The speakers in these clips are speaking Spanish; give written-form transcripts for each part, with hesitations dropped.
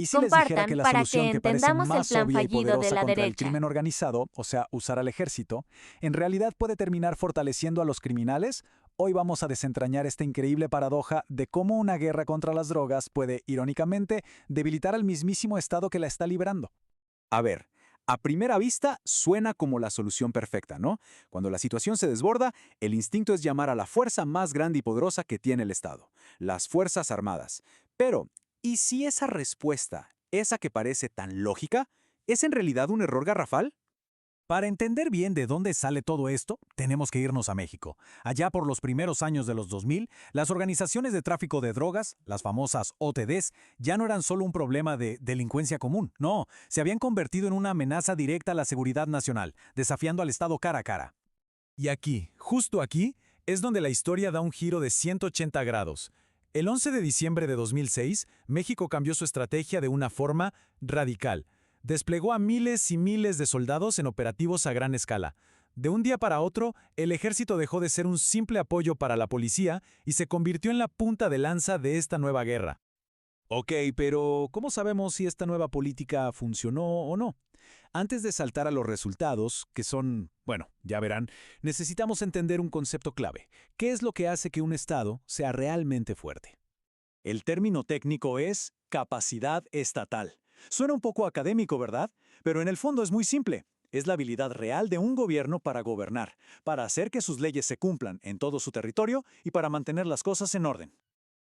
¿Y si les dijera que Compartan la para solución que que parece entendamos el más plan obvia y fallido de poderosa la contra el derecha. crimen organizado, o sea, usar al ejército, en realidad puede terminar fortaleciendo a los criminales? Hoy vamos a desentrañar esta increíble paradoja de cómo una guerra contra las drogas puede, irónicamente, debilitar al mismísimo Estado que la está librando. A ver, a primera vista suena como la solución perfecta, ¿no? Cuando la situación se desborda, el instinto es llamar a la fuerza más grande y poderosa que tiene el Estado, las Fuerzas Armadas. Pero, ¿y si esa respuesta, esa que parece tan lógica, es en realidad un error garrafal? Para entender bien de dónde sale todo esto, tenemos que irnos a México. Allá por los primeros años de los 2000, las organizaciones de tráfico de drogas, las famosas OTDs, ya no eran solo un problema de delincuencia común, no, se habían convertido en una amenaza directa a la seguridad nacional, desafiando al Estado cara a cara. Y aquí, justo aquí, es donde la historia da un giro de 180 grados. El 11 de diciembre de 2006, México cambió su estrategia de una forma radical. Desplegó a miles y miles de soldados en operativos a gran escala. De un día para otro, el ejército dejó de ser un simple apoyo para la policía y se convirtió en la punta de lanza de esta nueva guerra. Ok, pero ¿cómo sabemos si esta nueva política funcionó o no? Antes de saltar a los resultados, que son, bueno, ya verán, necesitamos entender un concepto clave. ¿Qué es lo que hace que un Estado sea realmente fuerte? El término técnico es capacidad estatal. Suena un poco académico, ¿verdad? Pero en el fondo es muy simple. Es la habilidad real de un gobierno para gobernar, para hacer que sus leyes se cumplan en todo su territorio y para mantener las cosas en orden.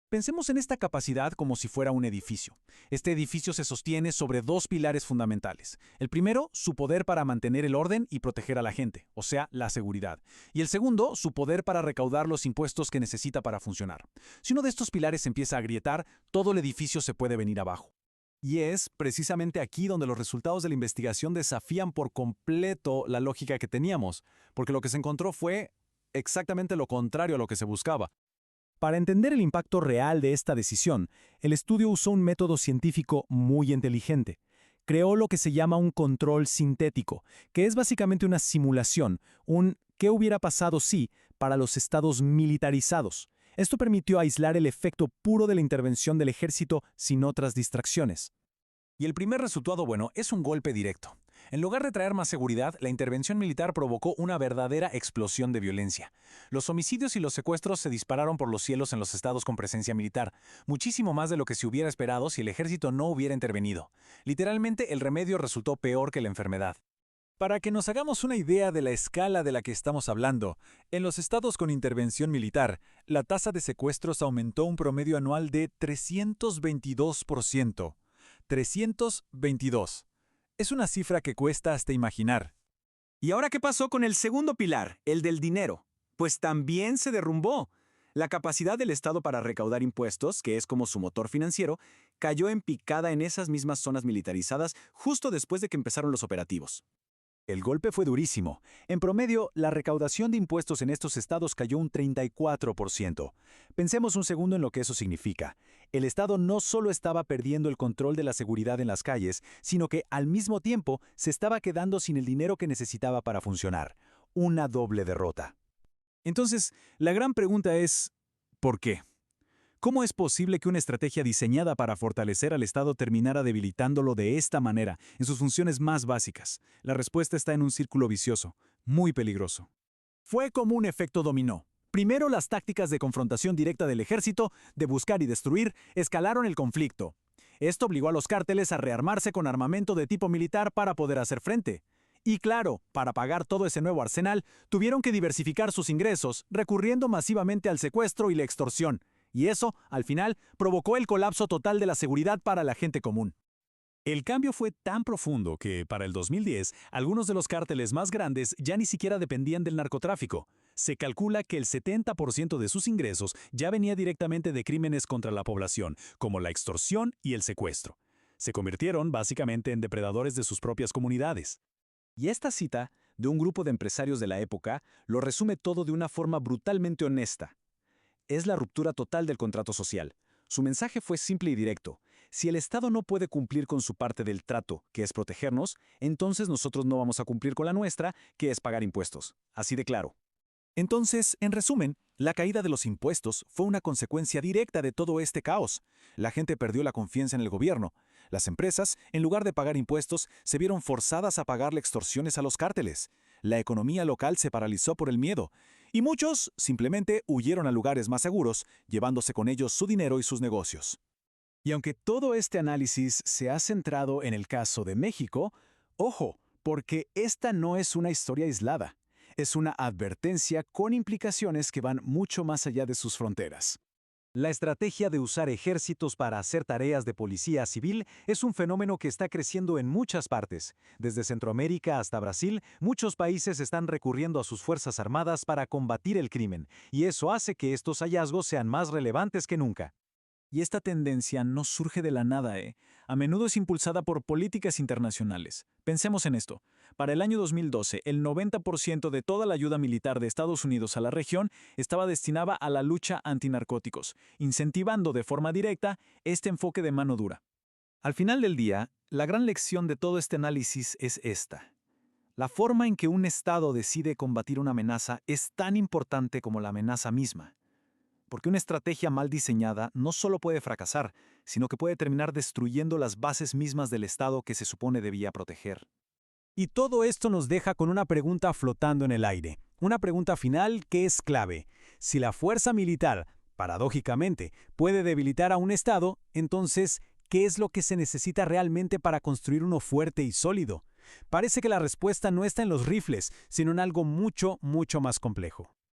Pensemos en esta capacidad como si fuera un edificio. Este edificio se sostiene sobre dos pilares fundamentales. El primero, su poder para mantener el orden y proteger a la gente, o sea, la seguridad. Y el segundo, su poder para recaudar los impuestos que necesita para funcionar. Si uno de estos pilares empieza a agrietar, todo el edificio se puede venir abajo. Y es precisamente aquí donde los resultados de la investigación desafían por completo la lógica que teníamos, porque lo que se encontró fue exactamente lo contrario a lo que se buscaba. Para entender el impacto real de esta decisión, el estudio usó un método científico muy inteligente. Creó lo que se llama un control sintético, que es básicamente una simulación, un ¿qué hubiera pasado si? Para los estados militarizados. Esto permitió aislar el efecto puro de la intervención del ejército sin otras distracciones. Y el primer resultado, bueno, es un golpe directo. En lugar de traer más seguridad, la intervención militar provocó una verdadera explosión de violencia. Los homicidios y los secuestros se dispararon por los cielos en los estados con presencia militar, muchísimo más de lo que se hubiera esperado si el ejército no hubiera intervenido. Literalmente, el remedio resultó peor que la enfermedad. Para que nos hagamos una idea de la escala de la que estamos hablando, en los estados con intervención militar, la tasa de secuestros aumentó un promedio anual de 322%. 322. Es una cifra que cuesta hasta imaginar. ¿Y ahora qué pasó con el segundo pilar, el del dinero? Pues también se derrumbó. La capacidad del Estado para recaudar impuestos, que es como su motor financiero, cayó en picada en esas mismas zonas militarizadas justo después de que empezaron los operativos. El golpe fue durísimo. En promedio, la recaudación de impuestos en estos estados cayó un 34%. Pensemos un segundo en lo que eso significa. El Estado no solo estaba perdiendo el control de la seguridad en las calles, sino que al mismo tiempo se estaba quedando sin el dinero que necesitaba para funcionar. Una doble derrota. Entonces, la gran pregunta es, ¿por qué? ¿Cómo es posible que una estrategia diseñada para fortalecer al Estado terminara debilitándolo de esta manera, en sus funciones más básicas? La respuesta está en un círculo vicioso, muy peligroso. Fue como un efecto dominó. Primero, las tácticas de confrontación directa del ejército, de buscar y destruir, escalaron el conflicto. Esto obligó a los cárteles a rearmarse con armamento de tipo militar para poder hacer frente. Y claro, para pagar todo ese nuevo arsenal, tuvieron que diversificar sus ingresos, recurriendo masivamente al secuestro y la extorsión. Y eso, al final, provocó el colapso total de la seguridad para la gente común. El cambio fue tan profundo que, para el 2010, algunos de los cárteles más grandes ya ni siquiera dependían del narcotráfico. Se calcula que el 70% de sus ingresos ya venía directamente de crímenes contra la población, como la extorsión y el secuestro. Se convirtieron básicamente en depredadores de sus propias comunidades. Y esta cita, de un grupo de empresarios de la época, lo resume todo de una forma brutalmente honesta. Es la ruptura total del contrato social. Su mensaje fue simple y directo. Si el Estado no puede cumplir con su parte del trato, que es protegernos, entonces nosotros no vamos a cumplir con la nuestra, que es pagar impuestos. Así de claro. Entonces, en resumen, la caída de los impuestos fue una consecuencia directa de todo este caos. La gente perdió la confianza en el gobierno. Las empresas, en lugar de pagar impuestos, se vieron forzadas a pagarle extorsiones a los cárteles. La economía local se paralizó por el miedo, y muchos simplemente huyeron a lugares más seguros, llevándose con ellos su dinero y sus negocios. Y aunque todo este análisis se ha centrado en el caso de México, ojo, porque esta no es una historia aislada. Es una advertencia con implicaciones que van mucho más allá de sus fronteras. La estrategia de usar ejércitos para hacer tareas de policía civil es un fenómeno que está creciendo en muchas partes. Desde Centroamérica hasta Brasil, muchos países están recurriendo a sus fuerzas armadas para combatir el crimen, y eso hace que estos hallazgos sean más relevantes que nunca. Y esta tendencia no surge de la nada, ¿eh? A menudo es impulsada por políticas internacionales. Pensemos en esto. Para el año 2012, el 90% de toda la ayuda militar de Estados Unidos a la región estaba destinada a la lucha antinarcóticos, incentivando de forma directa este enfoque de mano dura. Al final del día, la gran lección de todo este análisis es esta. La forma en que un Estado decide combatir una amenaza es tan importante como la amenaza misma. Porque una estrategia mal diseñada no solo puede fracasar, sino que puede terminar destruyendo las bases mismas del Estado que se supone debía proteger. Y todo esto nos deja con una pregunta flotando en el aire. Una pregunta final que es clave. Si la fuerza militar, paradójicamente, puede debilitar a un Estado, entonces, ¿qué es lo que se necesita realmente para construir uno fuerte y sólido? Parece que la respuesta no está en los rifles, sino en algo mucho, mucho más complejo.